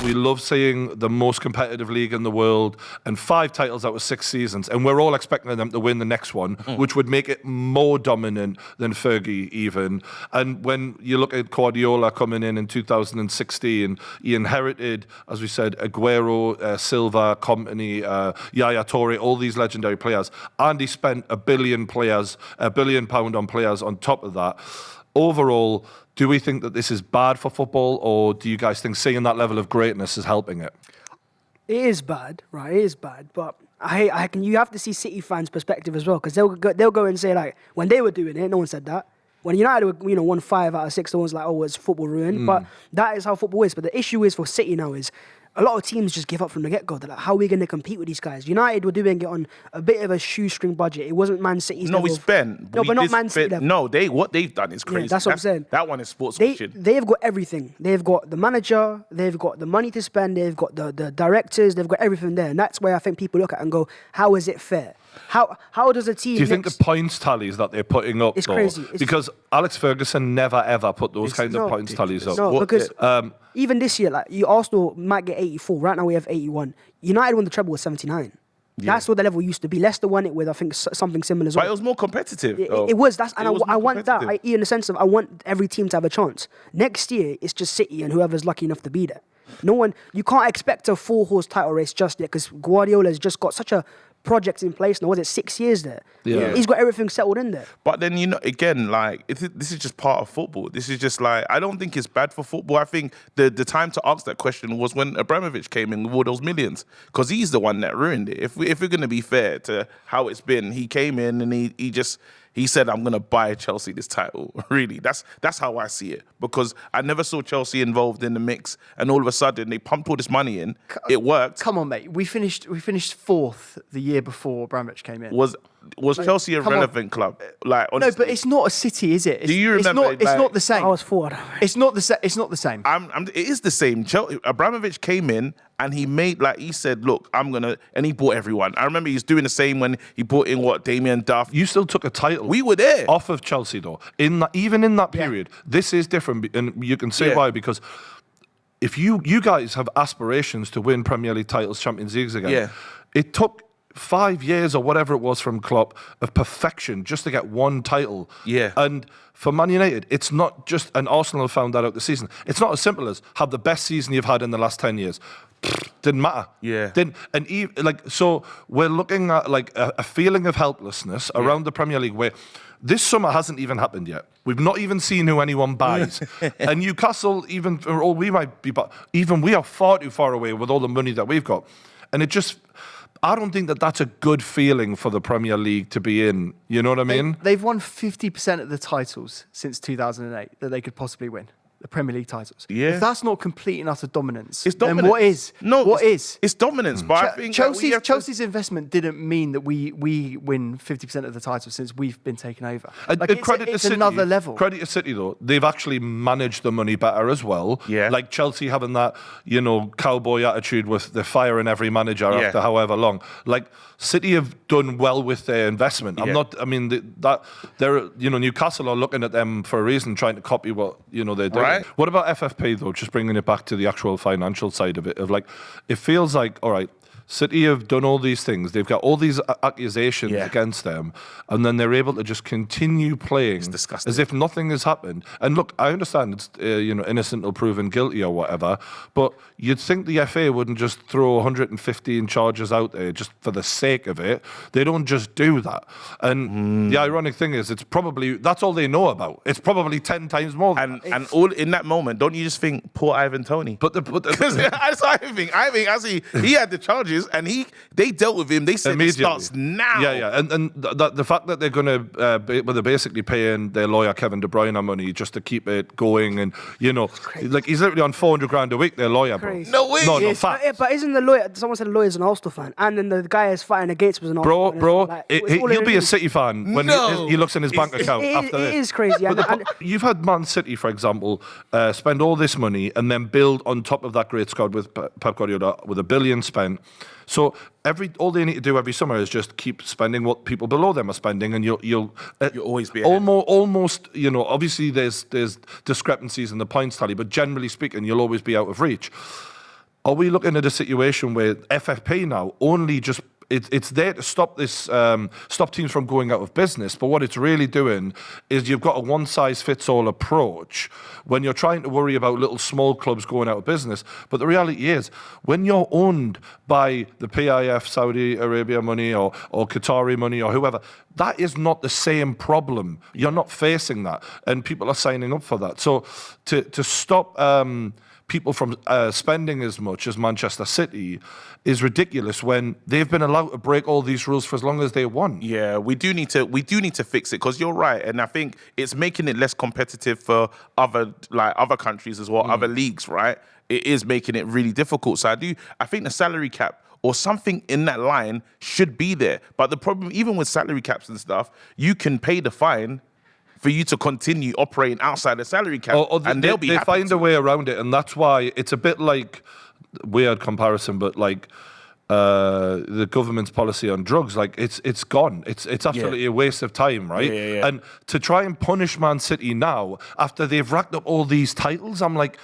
we love seeing the most competitive league in the world and 5 titles out of 6 seasons, and we're all expecting them to win the next one, which would make it more dominant than Fergie even. And when you look at Guardiola coming in 2016, he inherited, as we said, Aguero, Silva, Company, Yaya Toure, all these legendary players, and he spent £1 billion on players on top of that. Overall, do we think that this is bad for football, or do you guys think seeing that level of greatness is helping it? It is bad, right? It is bad, but you have to see City fans' perspective as well, because they'll go and say, like, when they were doing it, no one said that. When United won 5 out of 6, no one's like, oh, it's football ruined. But that is how football is. But the issue is for City now is a lot of teams just give up from the get-go. They're like, how are we going to compete with these guys? United were doing it on a bit of a shoestring budget. It wasn't Man City's level. We spent. No, but not Man City level. No, what they've done is crazy. Yeah, that's what I'm saying. That one is sports washing. They've got everything. They've got the manager, they've got the money to spend, they've got the directors, they've got everything there. And that's where I think people look at it and go, how is it fair? How does a team... Do you think the points tallies that they're putting up, it's though, crazy. Because Alex Ferguson never, ever put those kinds of points tallies up? No, because even this year, like, Arsenal might get 84. Right now we have 81. United won the treble with 79. Yeah. That's what the level used to be. Leicester won it with, I think, something similar as well. But it was more competitive. It was. I want that. In the sense of, I want every team to have a chance. Next year, it's just City and whoever's lucky enough to be there. You can't expect a 4-horse title race just yet, because Guardiola's just got such a project in place now. Was it 6 years there? Yeah. He's got everything settled in there. But then, again, like, this is just part of football. This is just like, I don't think it's bad for football. I think the time to ask that question was when Abramovich came in with all those millions, because he's the one that ruined it. If we're going to be fair to how it's been, he came in and he said, I'm going to buy Chelsea this title. Really, that's how I see it. Because I never saw Chelsea involved in the mix, and all of a sudden they pumped all this money in. It worked. Come on, mate. We finished 4th the year before Abramovich came in. Was Chelsea a relevant club? Like, honestly. No, but it's not a City, is it? Do you remember? It's not the same. I was 4. It's not the same. It is the same. Abramovich came in and he made, like, he said, look, and he bought everyone. I remember he was doing the same when he brought in Damien Duff. You still took a title. We were there. Off of Chelsea, though. Even in that period, this is different, and you can say why, because if you guys have aspirations to win Premier League titles, Champions Leagues again, it took 5 years or whatever it was from Klopp of perfection just to get one title. Yeah. And for Man United, it's not just, and Arsenal have found that out this season, it's not as simple as have the best season you've had in the last 10 years. Didn't matter. Yeah. So we're looking at like a feeling of helplessness around the Premier League where this summer hasn't even happened yet. We've not even seen who anyone buys. And Newcastle, even for all we might be, but even we are far too far away with all the money that we've got. And I don't think that that's a good feeling for the Premier League to be in. You know what I mean? They've won 50% of the titles since 2008 that they could possibly win. The Premier League titles. Yeah. If that's not complete and utter dominance, it's dominance. then what is? No, what is? It's dominance. But I think Chelsea's investment didn't mean that we win 50% of the titles since we've been taken over. It's another level. Credit to City, though. They've actually managed the money better as well. Yeah. Like Chelsea having that, cowboy attitude with the firing every manager after however long. Like, City have done well with their investment. Newcastle are looking at them for a reason, trying to copy what, they're doing. Right. What about FFP, though? Just bringing it back to the actual financial side of it, it feels like, all right, City have done all these things. They've got all these accusations against them, and then they're able to just continue playing as if nothing has happened. And look, I understand it's innocent until proven guilty or whatever, but you'd think the FA wouldn't just throw 115 charges out there just for the sake of it. They don't just do that. And the ironic thing is, that's all they know about. It's probably 10 times more. And all in that moment, don't you just think poor Ivan Toney? But that's what I think. I think actually he had the charges. And they dealt with him. They said it starts now. Yeah. And the fact that they're going to, they're basically paying their lawyer Kevin De Bruyne money just to keep it going, and he's literally on $400,000 a week. Their lawyer, bro. No way. No, fact. But isn't the lawyer? Someone said the lawyer's an Arsenal fan, and then the guy is fighting against was an Arsenal fan. Bro, he'll be a City fan when he looks in his bank account after this. It is crazy. You've had Man City, for example, spend all this money and then build on top of that great squad with Pep Guardiola with $1 billion spent. So all they need to do every summer is just keep spending what people below them are spending, and you'll always be ahead. almost. Obviously there's discrepancies in the points tally, but generally speaking, you'll always be out of reach. are we looking at a situation where FFP now only just it's there to stop stop teams from going out of business, but what it's really doing is you've got a one-size-fits-all approach when you're trying to worry about little small clubs going out of business. But the reality is, when you're owned by the PIF, Saudi Arabia money, or Qatari money, or whoever, that is not the same problem. You're not facing that, and people are signing up for that. So to stop people from spending as much as Manchester City is ridiculous when they've been allowed to break all these rules for as long as they want. Yeah, we do need to fix it, because you're right, and I think it's making it less competitive for other countries as well, other leagues, right? It is making it really difficult. So I think the salary cap or something in that line should be there. But the problem, even with salary caps and stuff, you can pay the fine for you to continue operating outside the salary cap, and they'll be happy. They find a way around it, and that's why it's a bit like, weird comparison, but like the government's policy on drugs, like it's gone. It's absolutely a waste of time, right? Yeah. And to try and punish Man City now after they've racked up all these titles, I'm like,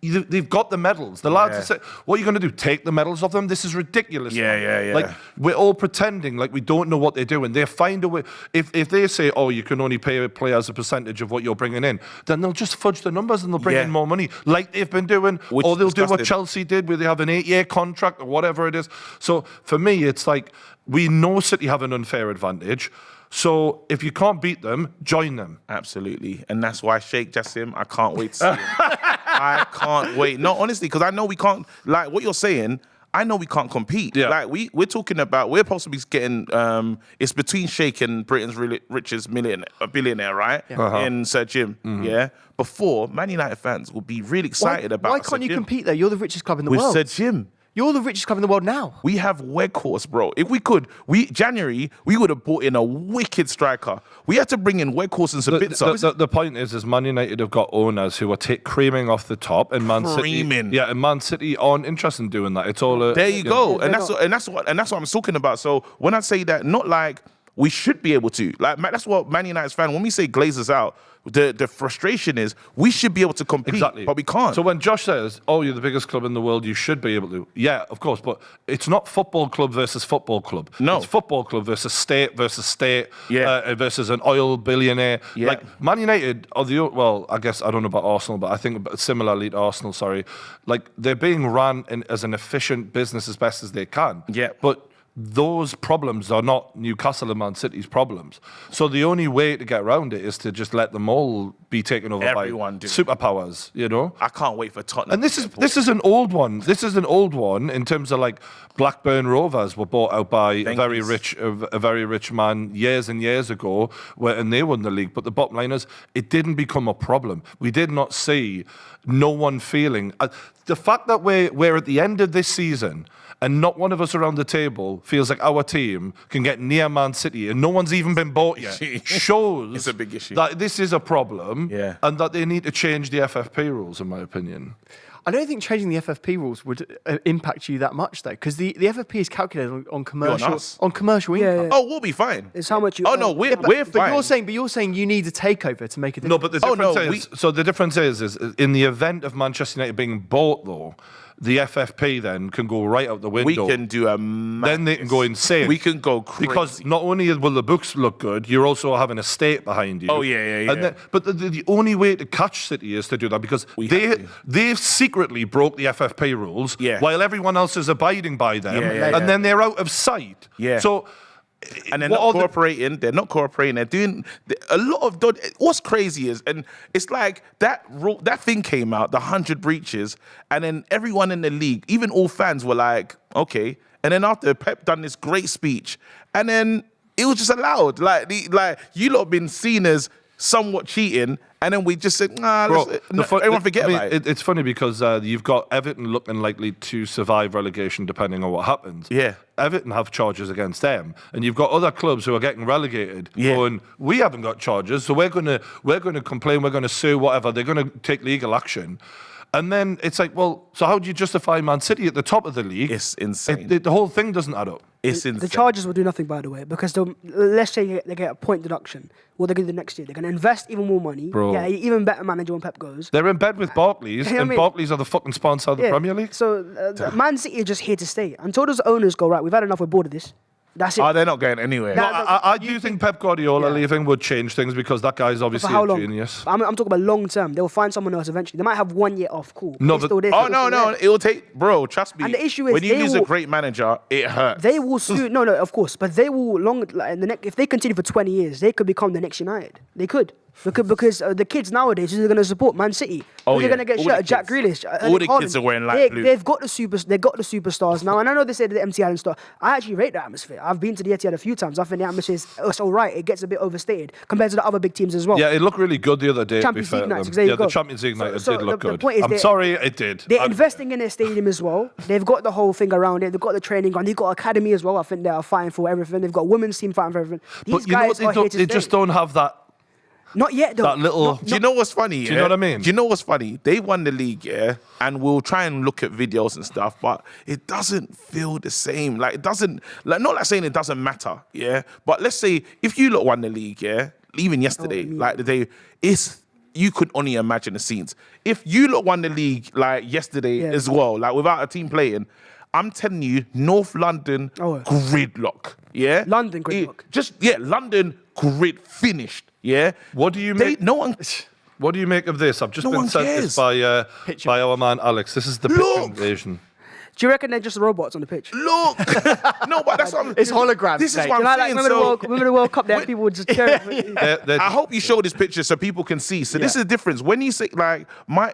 they've got the medals. The lads are saying, what are you going to do? Take the medals off them? This is ridiculous. Yeah. Like, we're all pretending like we don't know what they're doing. They find a way. If they say, oh, you can only pay players a percentage of what you're bringing in, then they'll just fudge the numbers and they'll bring in more money, like they've been doing. Or they'll do what Chelsea did, where they have an 8-year contract or whatever it is. So for me, it's like, we know City have an unfair advantage. So if you can't beat them, join them. Absolutely. And that's why Sheikh Jassim, I can't wait to see him. I can't wait. No, honestly, because I know we can't, like what you're saying, I know we can't compete. Yeah. Like we're talking about, we're possibly getting, it's between Sheikh and Britain's richest billionaire, right? Yeah. In Sir Jim, yeah? Before, Man United fans will be really excited about Why can't you compete there? You're the richest club in the world. With Sir Jim. You're the richest club in the world now. We have Weghorst, bro. If we could, January, we would have bought in a wicked striker. We had to bring in Weghorst and Sabitzer. The point is Man United have got owners who are creaming off the top, and Man City, and Man City aren't interested in doing that. It's all there you go, and that's what I'm talking about. So when I say that, not like we should be able to, like that's what Man United's fan. When we say Glazers out, the frustration is we should be able to compete, but we can't. So when Josh says, "Oh, you're the biggest club in the world, you should be able to," yeah, of course, but it's not football club versus football club. No, it's football club versus state versus an oil billionaire. Yeah. Like Man United are I guess I don't know about Arsenal, but I think similarly to Arsenal, like they're being run as an efficient business as best as they can. Yeah, but those problems are not Newcastle and Man City's problems. So the only way to get around it is to just let them all be taken over by superpowers, you know? I can't wait for Tottenham. And this is an old one. This is an old one in terms of like Blackburn Rovers were bought out by a very rich man years and years ago, and they won the league. But the bottom line is, it didn't become a problem. We did not see no one feeling the fact that we're at the end of this season and not one of us around the table feels like our team can get near Man City and no one's even been bought yet shows it's a big issue. That this is a problem, yeah, and that they need to change the FFP rules, in my opinion. I don't think changing the FFP rules would impact you that much, though, because the FFP is calculated on commercial income. Yeah. Oh, we'll be fine. It's how much you. Oh no, we're fine. But you're saying you need a takeover to make a difference. No, but the difference is in the event of Manchester United being bought, though, the FFP then can go right out the window. We can do then they can go insane. We can go crazy. Because not only will the books look good, you're also having a state behind you. Oh, yeah. And but the only way to catch City is to do that, because they secretly broke the FFP rules while everyone else is abiding by them. And then they're out of sight. Yeah. So... And they're not cooperating. They're not cooperating. They're doing a lot of. What's crazy is, and it's like that thing came out, the 100 breaches, and then everyone in the league, even all fans, were like, okay. And then after Pep done this great speech, and then it was just allowed. Like you lot been seen as somewhat cheating, and then we just said, everyone forget about it. It's funny because you've got Everton looking likely to survive relegation depending on what happens. Yeah. Everton have charges against them, and you've got other clubs who are getting relegated going, we haven't got charges, so we're gonna complain, we're gonna sue, whatever. They're gonna take legal action. And then it's like, well, so how do you justify Man City at the top of the league? It's insane. The whole thing doesn't add up. It's insane. The Chargers will do nothing, by the way, because let's say they get a point deduction. What they're going to do next year? They're going to invest even more money. Bro. Yeah, even better manager when Pep goes. They're in bed with Barclays, You know what I and mean? Barclays are the fucking sponsor of the Premier League. So Man City are just here to stay. Until those owners go, right, we've had enough, we're bored of this. That's it. Oh, they're not going anywhere. No, I do think Pep Guardiola leaving would change things because that guy's For obviously how a long? genius. I'm talking about long term. They'll find someone else eventually. They might have 1 year off. Cool. No, They're but- still there, Oh, they're no, still no. there. It will take, bro, trust me. And the issue is when you they lose a will- great manager, it hurts. They will soon. No, of course. But they will if they continue for 20 years, they could become the next United. They could. Because the kids nowadays, who's going to support Man City? Oh, They're yeah. going to get All shot the at Jack kids. Grealish. All the kids are wearing light blue. They've got the superstars now. And I know they said the MT Island star. I actually rate the atmosphere. I've been to the Etihad a few times. I think the atmosphere is all right. It gets a bit overstated compared to the other big teams as well. Yeah, it looked really good the other day. Champions to be League fair nights, to there them. you Yeah, go. the Champions League night So did look the good. point is I'm they- sorry, it did. They're investing in their stadium as well. They've got the whole thing around it. They've got the training ground. They've got academy as well. I think they are fighting for everything. They've got women's team fighting for everything. These But you know guys what? are here to They stay. just don't have that Not yet, though. little. Do you know what's funny? Do you know what I mean? Do you know what's funny? They won the league, yeah, and we'll try and look at videos and stuff, but it doesn't feel the same. Like it doesn't, like not like saying it doesn't matter, yeah. But let's say if you lot won the league, yeah, even yesterday, like the day, you could only imagine the scenes. If you lot won the league like yesterday as well, like without a team playing, I'm telling you, North London gridlock, yeah. London gridlock. London grid finished. Yeah. What do you make? No one. What do you make of this? I've just No been one sent cares. this by our man Alex. This is the pitch Look. invasion. Do you reckon they're just robots on the pitch? Look. No, but that's what I'm. It's holograms, This is mate. what You know, I'm like saying. remember the World Cup, there people would just cheer. They're- I hope you show this picture so people can see. So this is the difference. When you say like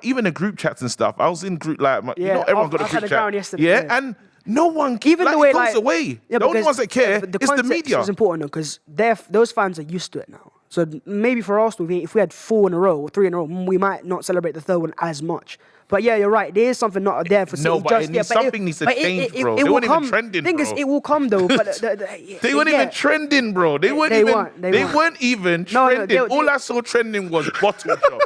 even the group chats and stuff, I was in group like everyone got a outside group the chat. ground yesterday, Yeah, yeah. and no one Even like, the way it goes like away. Yeah, the only because ones that care is the context media. is important because those fans are used to it now. So maybe for Arsenal, if we had 4 in a row or 3 in a row, we might not celebrate the third one as much. But yeah, you're right. There is something not there for City. No, but something needs to change, bro. They will weren't even come. trending, Thing is, bro. it will come though. But They weren't even trending, bro. They weren't even No, trending. All I saw trending was bottle shop.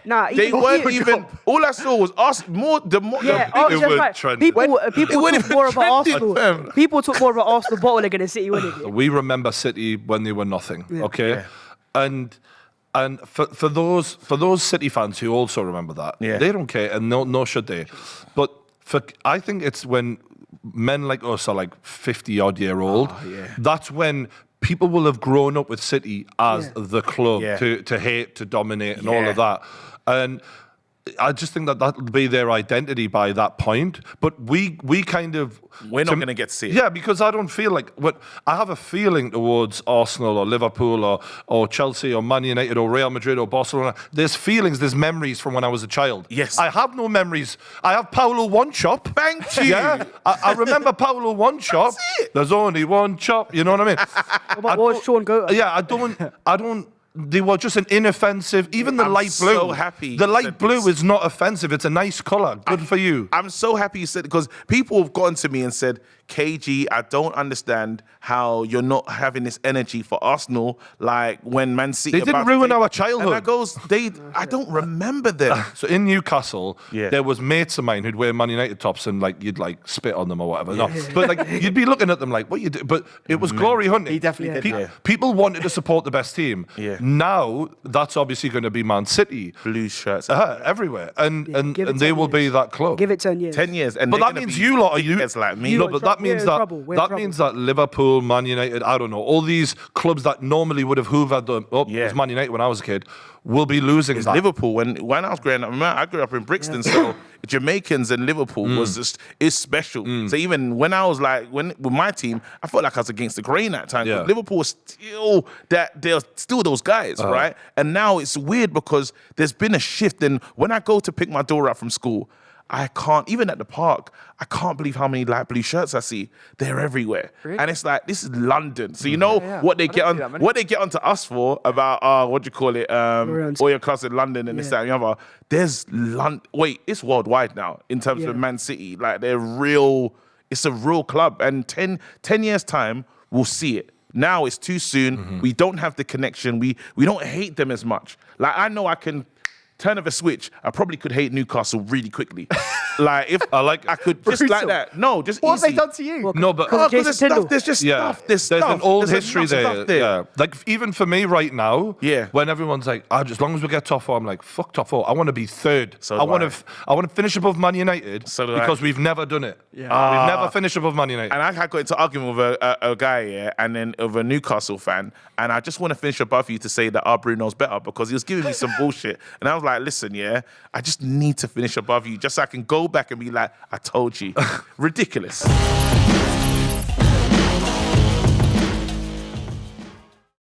Nah, They weren't even. All I saw was us more. The more. Yeah, the, It that's was right. trending. People weren't talk more even about trending, Arsenal. fam. People talk more about Arsenal bottle against City winning it. We remember City when they were nothing. Okay, and for those City fans who also remember that, they don't care, and no should they. But I think it's when men like us are like 50-odd-year-old. That's when people will have grown up with City as the club to hate, to dominate, and all of that. And I just think that that'll be their identity by that point. But we kind of... We're not going to get to see it. Yeah, because I don't feel like... I have a feeling towards Arsenal or Liverpool or Chelsea or Man United or Real Madrid or Barcelona. There's feelings, there's memories from when I was a child. Yes. I have no memories. I have Paulo One Chop. Thank you. Yeah, I remember Paulo One Chop. That's it. There's only one chop. You know what I mean? What was Sean Goat? Yeah, I don't. They were just an inoffensive. Even the I'm light blue. so happy The you light said blue this. is not offensive. It's a nice color. Good for you. I'm so happy you said it because people have gotten to me and said, KG, I don't understand how you're not having this energy for Arsenal like when Man City. They didn't ruin our childhood. And I goes, I don't remember them. So in Newcastle, there was mates of mine who'd wear Man United tops and like you'd like spit on them or whatever. No, but like you'd be looking at them like, what you do? But it was glory hunting. He definitely did that. People wanted to support the best team. Yeah. Now that's obviously going to be Man City. Blue shirts. Everywhere, and give it they 10 will be years. that club. Give it 10 years. 10 years. And But they're that gonna means be you lot are you. dickheads like me. You No, lot but in that trouble. means We're in trouble. We're in that trouble. means that Liverpool, Man United, I don't know, all these clubs that normally would have hoovered them up, it was Man United when I was a kid, will be losing that. Liverpool, when I was growing up, I grew up in Brixton, so Jamaicans and Liverpool was just is special. So even when I was like with my team, I felt like I was against the grain at times. Yeah. Liverpool was still they're still those guys, right? And now it's weird because there's been a shift. And when I go to pick my daughter up from school, I can't, even at the park, I can't believe how many light blue shirts I see. They're everywhere. Really? And it's like, this is London. So you know Yeah. what they I get don't on see that many. what they get onto us for about what do you call it? All your clubs in London and this, that, and the other. There's it's worldwide now in terms of Man City. Like they're real, it's a real club. And 10 years time, we'll see it. Now it's too soon. We don't have the connection. We don't hate them as much. Like I know I can turn of a switch, I probably could hate Newcastle really quickly. Like if I could just like Brutal. that. No, just What have they easy. done to you? Well, No, but Because of There's Jason stuff. Tindall. There's just yeah, stuff. There's stuff. an old There's history enough stuff there. Yeah, like even for me right now. Yeah. When everyone's like, as long as we get top four, I'm like, fuck top four. I want to be third. So I do want I. to. I want to finish above Man United So do I. because we've never done it. Yeah. We've never finished above Man United. And I got into argument with a guy, yeah, and then of a Newcastle fan, and I just want to finish above you to say that Bruno's better because he was giving me some bullshit, and I was like, listen, yeah, I just need to finish above you just so I can go back and be like, I told you, ridiculous.